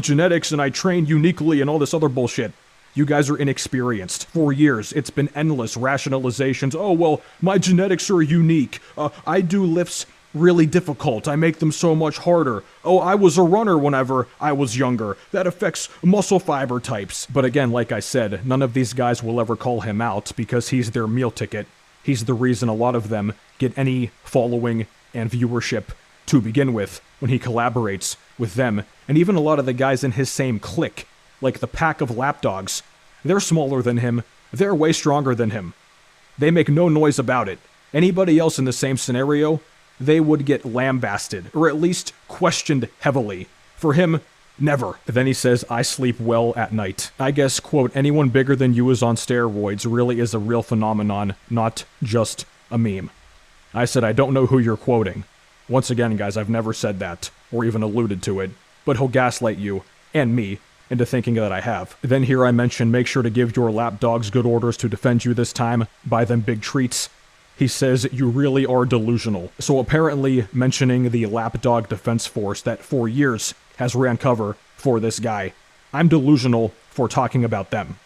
genetics and I train uniquely and all this other bullshit. You guys are inexperienced. For years, it's been endless rationalizations. Oh, well, my genetics are unique. I do lifts really difficult. I make them so much harder. Oh, I was a runner whenever I was younger. That affects muscle fiber types. But again, like I said, none of these guys will ever call him out because he's their meal ticket. He's the reason a lot of them get any following and viewership to begin with when he collaborates with them. And even a lot of the guys in his same clique, like the pack of lapdogs, they're smaller than him, they're way stronger than him. They make no noise about it. Anybody else in the same scenario, they would get lambasted, or at least questioned heavily. For him, never. Then he says, I sleep well at night. I guess, quote, anyone bigger than you is on steroids really is a real phenomenon, not just a meme. I said, I don't know who you're quoting. Once again, guys, I've never said that, or even alluded to it, but he'll gaslight you, and me, into thinking that I have. Then here I mention, make sure to give your lapdogs good orders to defend you this time, buy them big treats. He says, you really are delusional. So apparently mentioning the lapdog defense force that for years has ran cover for this guy, I'm delusional for talking about them.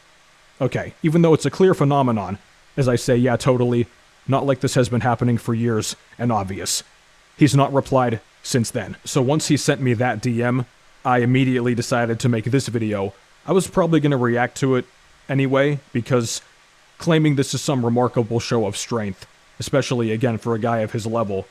Okay, even though it's a clear phenomenon, as I say, yeah, totally, not like this has been happening for years and obvious. He's not replied since then. So once he sent me that DM, I immediately decided to make this video. I was probably going to react to it anyway, because claiming this is some remarkable show of strength, especially, again, for a guy of his level,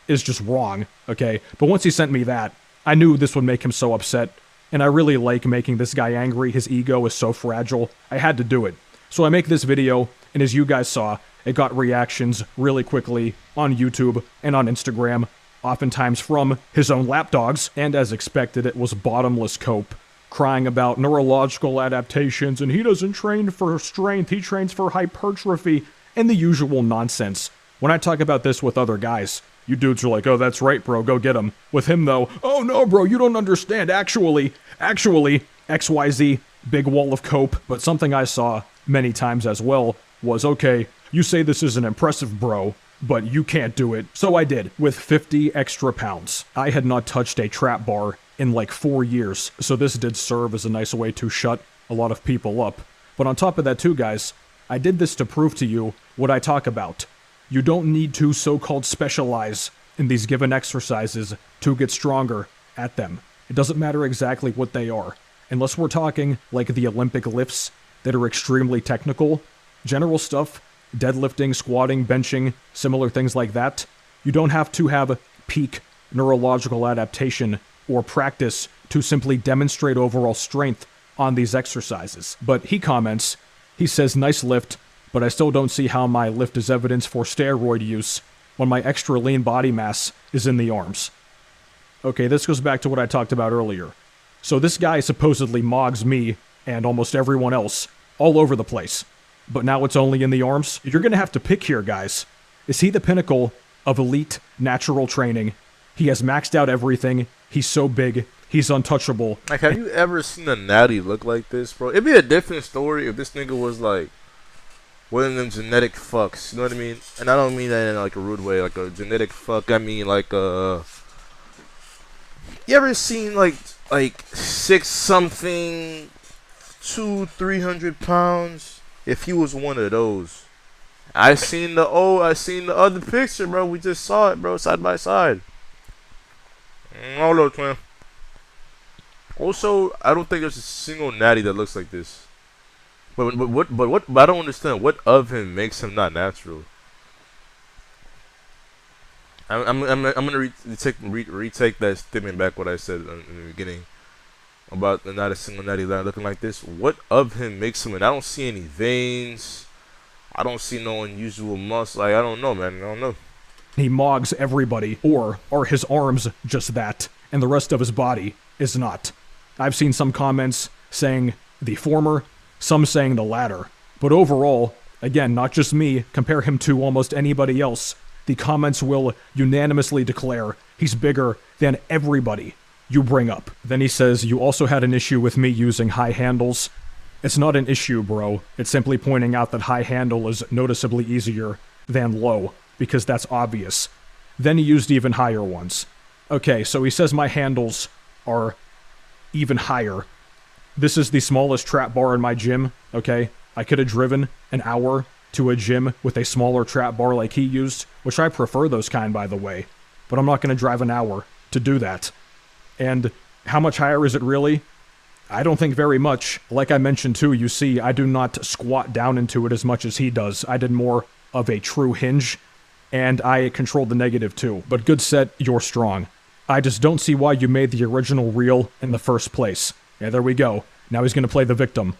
is just wrong, okay? But once he sent me that, I knew this would make him so upset, and I really like making this guy angry. His ego is so fragile. I had to do it. So I make this video, and as you guys saw, it got reactions really quickly on YouTube and on Instagram, oftentimes from his own lapdogs, and as expected, it was bottomless cope, crying about neurological adaptations, and he doesn't train for strength, he trains for hypertrophy, and the usual nonsense. When I talk about this with other guys, you dudes are like, oh, that's right, bro, go get him. With him, though, oh, no, bro, you don't understand, actually, XYZ, big wall of cope. But something I saw many times as well was, okay, you say this is an impressive, bro, but you can't do it. So I did, with 50 extra pounds. I had not touched a trap bar in like 4 years, so this did serve as a nice way to shut a lot of people up. But on top of that too, guys, I did this to prove to you what I talk about. You don't need to so-called specialize in these given exercises to get stronger at them. It doesn't matter exactly what they are. Unless we're talking like the Olympic lifts that are extremely technical, general stuff, deadlifting, squatting, benching, similar things like that, you don't have to have peak neurological adaptation or practice to simply demonstrate overall strength on these exercises. But he comments, he says, nice lift, but I still don't see how my lift is evidence for steroid use when my extra lean body mass is in the arms. Okay, this goes back to what I talked about earlier. So this guy supposedly mogs me and almost everyone else all over the place. But now it's only in the arms? You're gonna have to pick here, guys. Is he the pinnacle of elite natural training? He has maxed out everything. He's so big. He's untouchable. Like, have you ever seen a natty look like this, bro? It'd be a different story if this nigga was like one of them genetic fucks. You know what I mean? And I don't mean that in like a rude way, like a genetic fuck. I mean like you ever seen like 6-something, 200-300 pounds? If he was one of those. I seen the other picture, bro. We just saw it, bro, side by side. Hold on, man. Also, I don't think there's a single natty that looks like this. But I don't understand what of him makes him not natural. I'm gonna retake that statement back. What I said in the beginning about not a single natty looking like this. What of him makes him? And I don't see any veins. I don't see no unusual muscle. Like, I don't know, man. I don't know. He mogs everybody, or are his arms just that, and the rest of his body is not? I've seen some comments saying the former, some saying the latter. But overall, again, not just me, compare him to almost anybody else, the comments will unanimously declare he's bigger than everybody you bring up. Then he says, you also had an issue with me using high handles. It's not an issue, bro. It's simply pointing out that high handle is noticeably easier than low, because that's obvious. Then he used even higher ones. Okay, so he says my handles are even higher. This is the smallest trap bar in my gym, okay? I could have driven an hour to a gym with a smaller trap bar like he used, which I prefer those kind, by the way. But I'm not going to drive an hour to do that. And how much higher is it really? I don't think very much. Like I mentioned too, you see, I do not squat down into it as much as he does. I did more of a true hinge, and I controlled the negative too. But good set, you're strong. I just don't see why you made the original reel in the first place. Yeah, there we go. Now he's gonna play the victim.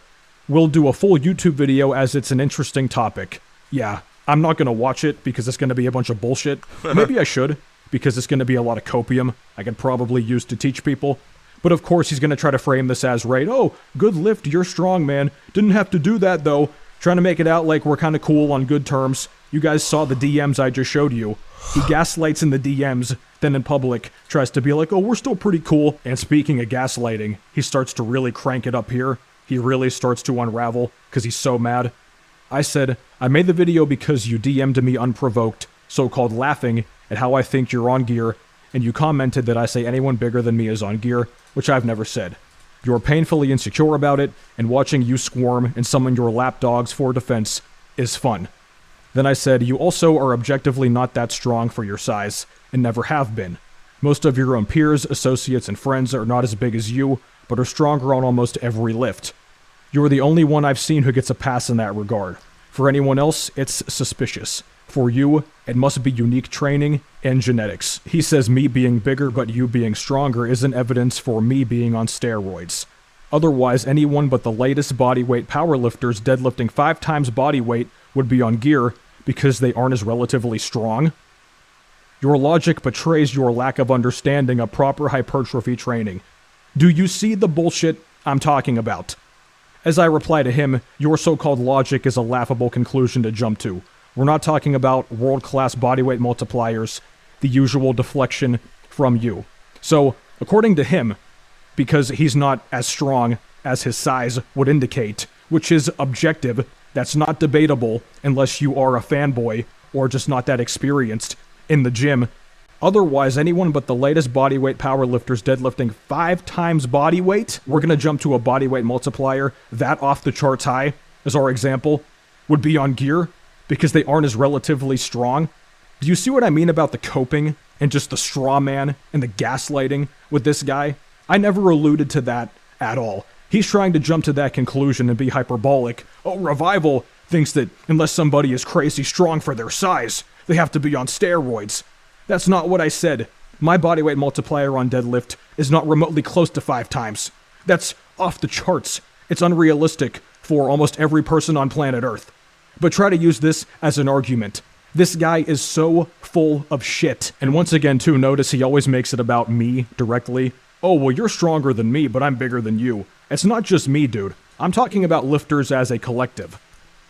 We'll do a full YouTube video as it's an interesting topic. Yeah, I'm not gonna watch it because it's gonna be a bunch of bullshit. Maybe I should, because it's gonna be a lot of copium I could probably use to teach people. But of course he's gonna try to frame this as, right, oh, good lift, you're strong, man. Didn't have to do that, though. Trying to make it out like we're kinda cool on good terms. You guys saw the DMs I just showed you. He gaslights in the DMs, then in public tries to be like, oh, we're still pretty cool. And speaking of gaslighting, he starts to really crank it up here. He really starts to unravel because he's so mad. I said, I made the video because you DM'd me unprovoked, so-called laughing at how I think you're on gear, and you commented that I say anyone bigger than me is on gear, which I've never said. You're painfully insecure about it, and watching you squirm and summon your lapdogs for defense is fun. Then I said, you also are objectively not that strong for your size, and never have been. Most of your own peers, associates, and friends are not as big as you, but are stronger on almost every lift. You're the only one I've seen who gets a pass in that regard. For anyone else, it's suspicious. For you, it must be unique training and genetics. He says me being bigger but you being stronger isn't evidence for me being on steroids. Otherwise, anyone but the latest bodyweight powerlifters deadlifting 5 times body weight would be on gear because they aren't as relatively strong. Your logic betrays your lack of understanding of proper hypertrophy training. Do you see the bullshit I'm talking about? As I reply to him, your so-called logic is a laughable conclusion to jump to. We're not talking about world-class bodyweight multipliers, the usual deflection from you. So, according to him, because he's not as strong as his size would indicate, which is objective, that's not debatable unless you are a fanboy or just not that experienced in the gym. Otherwise, anyone but the latest bodyweight powerlifters deadlifting 5 times body weight, we're going to jump to a bodyweight multiplier, that off the charts high, as our example, would be on gear because they aren't as relatively strong. Do you see what I mean about the coping and just the straw man and the gaslighting with this guy. I never alluded to that at all. He's trying to jump to that conclusion and be hyperbolic. Oh, Revival thinks that unless somebody is crazy strong for their size, they have to be on steroids. That's not what I said. My bodyweight multiplier on deadlift is not remotely close to 5 times. That's off the charts. It's unrealistic for almost every person on planet Earth. But try to use this as an argument. This guy is so full of shit. And once again, too, notice he always makes it about me directly. Oh, well, you're stronger than me, but I'm bigger than you. It's not just me, dude. I'm talking about lifters as a collective.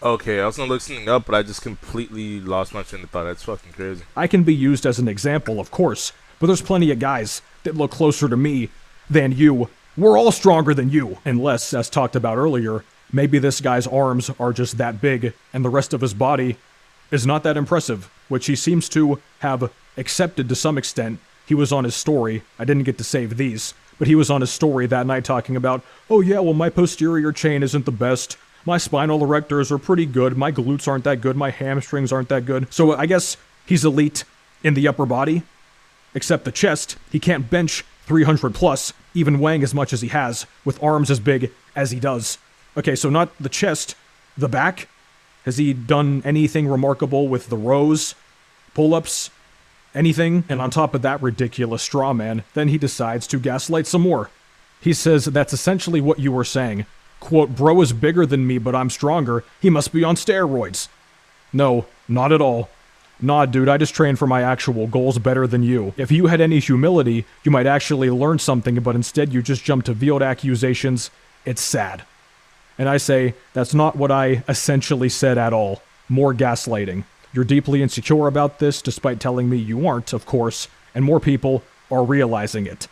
Okay, I was gonna look something up, but I just completely lost my train of thought. That's fucking crazy. I can be used as an example, of course, but there's plenty of guys that look closer to me than you. We're all stronger than you, unless, as talked about earlier, maybe this guy's arms are just that big, and the rest of his body is not that impressive, which he seems to have accepted to some extent. He was on his story. I didn't get to save these, but he was on his story that night talking about, oh yeah, well, my posterior chain isn't the best. My spinal erectors are pretty good. My glutes aren't that good. My hamstrings aren't that good. So I guess he's elite in the upper body, except the chest. He can't bench 300 plus, even weighing as much as he has, with arms as big as he does. Okay, so not the chest, the back. Has he done anything remarkable with the rows, pull-ups, anything? And on top of that ridiculous straw man, then he decides to gaslight some more. He says that's essentially what you were saying. Quote, bro is bigger than me, but I'm stronger. He must be on steroids. No, not at all. Nah, dude, I just train for my actual goals better than you. If you had any humility, you might actually learn something, but instead you just jump to veiled accusations. It's sad. And I say, that's not what I essentially said at all. More gaslighting. You're deeply insecure about this, despite telling me you aren't, of course, and more people are realizing it.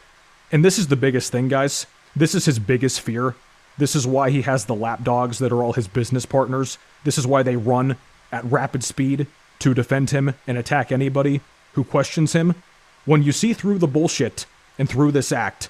And this is the biggest thing, guys. This is his biggest fear. This is why he has the lapdogs that are all his business partners. This is why they run at rapid speed to defend him and attack anybody who questions him. When you see through the bullshit and through this act,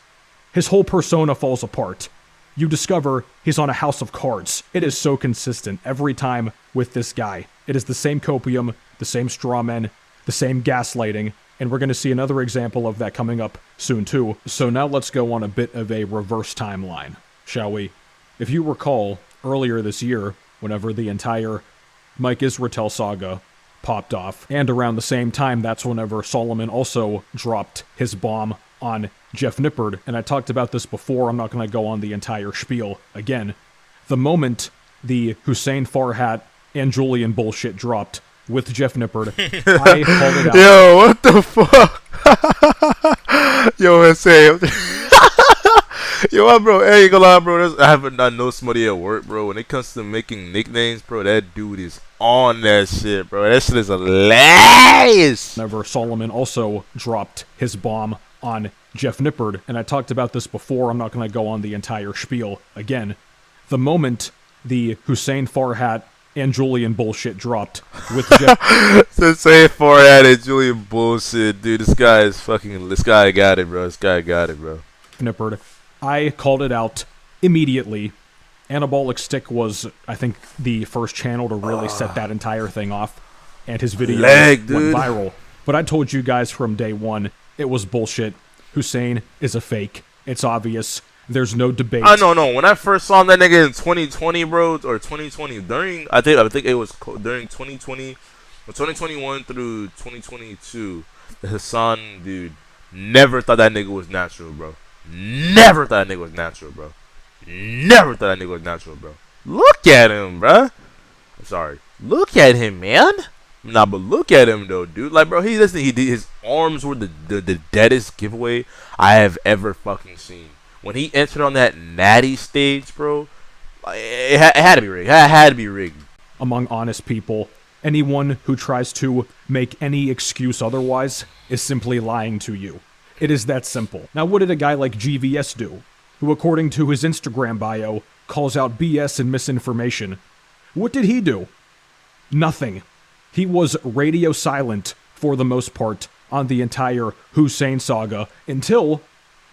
his whole persona falls apart. You discover he's on a house of cards. It is so consistent every time with this guy. It is the same copium, the same straw men, the same gaslighting, and we're going to see another example of that coming up soon too. So now let's go on a bit of a reverse timeline, shall we? If you recall, earlier this year, whenever the entire Mike Israetel saga popped off, and around the same time, that's whenever Solomon also dropped his bomb on Jeff Nippard, and I talked about this before, I'm not going to go on the entire spiel again. The moment the Hussein Farhat and Julian bullshit dropped with Jeff Nippard, I called it out. Yo, what the fuck? Yo, Hussein. Yo, bro, hey, you gonna lie, bro, I haven't done no somebody at work, bro. When it comes to making nicknames, bro, that dude is on that shit, bro. That shit is hilarious. Whenever Solomon also dropped his bomb on Jeff Nippard, and I talked about this before, I'm not going to go on the entire spiel again. The moment the Hussein Farhat and Julian bullshit dropped with Jeff... Hussein Farhat and Julian bullshit, dude, this guy got it, bro. This guy got it, bro. Nippard, I called it out immediately. Anabolic Stick was, I think, the first channel to really set that entire thing off, and his video went viral. But I told you guys from day one, it was bullshit. Hussein is a fake. It's obvious. There's no debate. I know. When I first saw that nigga in 2020, bro, or 2020, I think it was during 2020, 2021 through 2022, the Hassan dude, never thought that nigga was natural, bro. Never thought that nigga was natural, bro. Look at him, bro. I'm sorry. Look at him, man. Nah, but look at him though, dude. Like, bro, his arms were the deadest giveaway I have ever fucking seen. When he entered on that natty stage, bro, it had to be rigged. It had to be rigged. Among honest people, anyone who tries to make any excuse otherwise is simply lying to you. It is that simple. Now, what did a guy like GVS do, who, according to his Instagram bio, calls out BS and misinformation? What did he do? Nothing. He was radio silent, for the most part, on the entire Hussein saga, until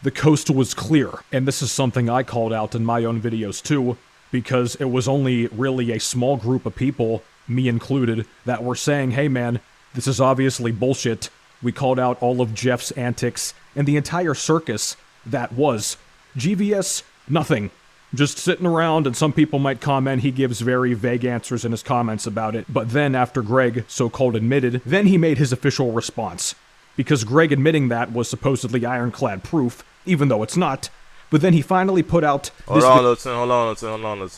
the coast was clear. And this is something I called out in my own videos too, because it was only really a small group of people, me included, that were saying, hey man, this is obviously bullshit. We called out all of Jeff's antics and the entire circus that was GVS nothing. Just sitting around, and some people might comment he gives very vague answers in his comments about it. But then after Greg so-called admitted, then he made his official response. Because Greg admitting that was supposedly ironclad proof, even though it's not. But then he finally put out this Hold on.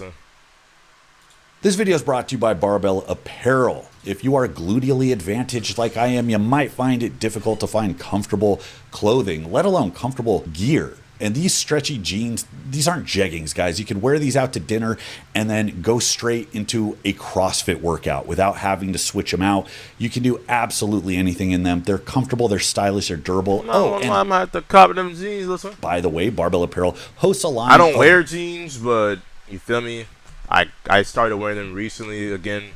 This video is brought to you by Barbell Apparel. If you are gluteally advantaged like I am, you might find it difficult to find comfortable clothing, let alone comfortable gear. And these stretchy jeans, these aren't jeggings, guys. You can wear these out to dinner and then go straight into a CrossFit workout without having to switch them out. You can do absolutely anything in them. They're comfortable, they're stylish, they're durable. I'm at the cop of them jeans, listen. By the way, Barbell Apparel hosts a line. I don't wear jeans, but you feel me? I started wearing them recently again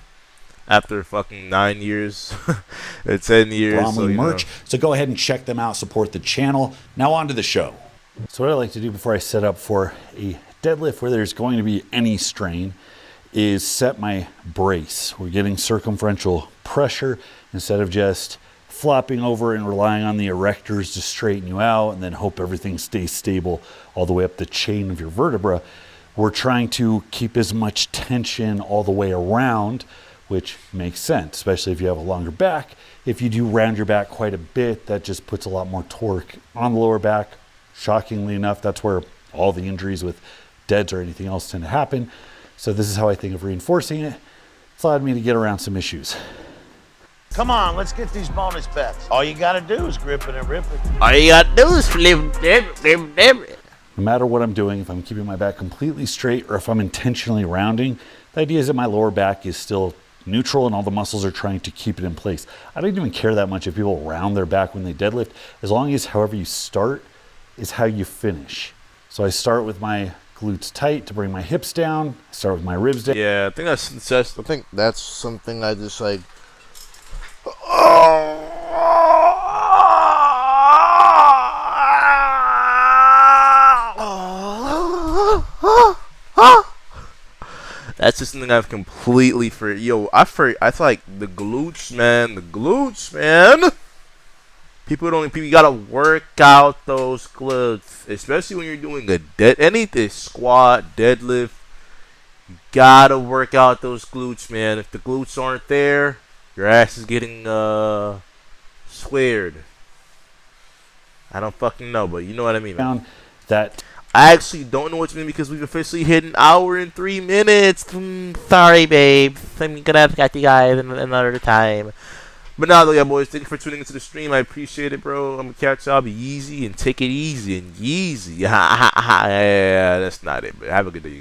after fucking 9 years. 10 years. Bromley merch. So go ahead and check them out, support the channel. Now on to the show. So what I like to do before I set up for a deadlift where there's going to be any strain is set my brace. We're getting circumferential pressure instead of just flopping over and relying on the erectors to straighten you out and then hope everything stays stable all the way up the chain of your vertebra. We're trying to keep as much tension all the way around, which makes sense, especially if you have a longer back. If you do round your back quite a bit, that just puts a lot more torque on the lower back. Shockingly enough, that's where all the injuries with deads or anything else tend to happen. So this is how I think of reinforcing it. It's allowed me to get around some issues. Come on, let's get these bonus bets. All you gotta do is grip it and rip it. All you gotta do is flip. No matter what I'm doing, if I'm keeping my back completely straight or if I'm intentionally rounding, the idea is that my lower back is still neutral and all the muscles are trying to keep it in place. I don't even care that much if people round their back when they deadlift, as long as however you start is how you finish. So I start with my glutes tight to bring my hips down. I start with my ribs down. Yeah, I think that's something I just like. That's just something I've completely I feel like the glutes, man. People gotta work out those glutes, especially when you're doing anything squat, deadlift. You gotta work out those glutes, man. If the glutes aren't there, your ass is getting squared. I don't fucking know, but you know what I mean, man. That I actually don't know what to mean because we've officially hit an hour and 3 minutes. Sorry, babe. I'm gonna have to catch you guys another time. But now, though, yeah, boys, thank you for tuning into the stream. I appreciate it, bro. I'm gonna catch y'all. Be easy and take it easy and Yeezy. Yeah, that's not it, but have a good day.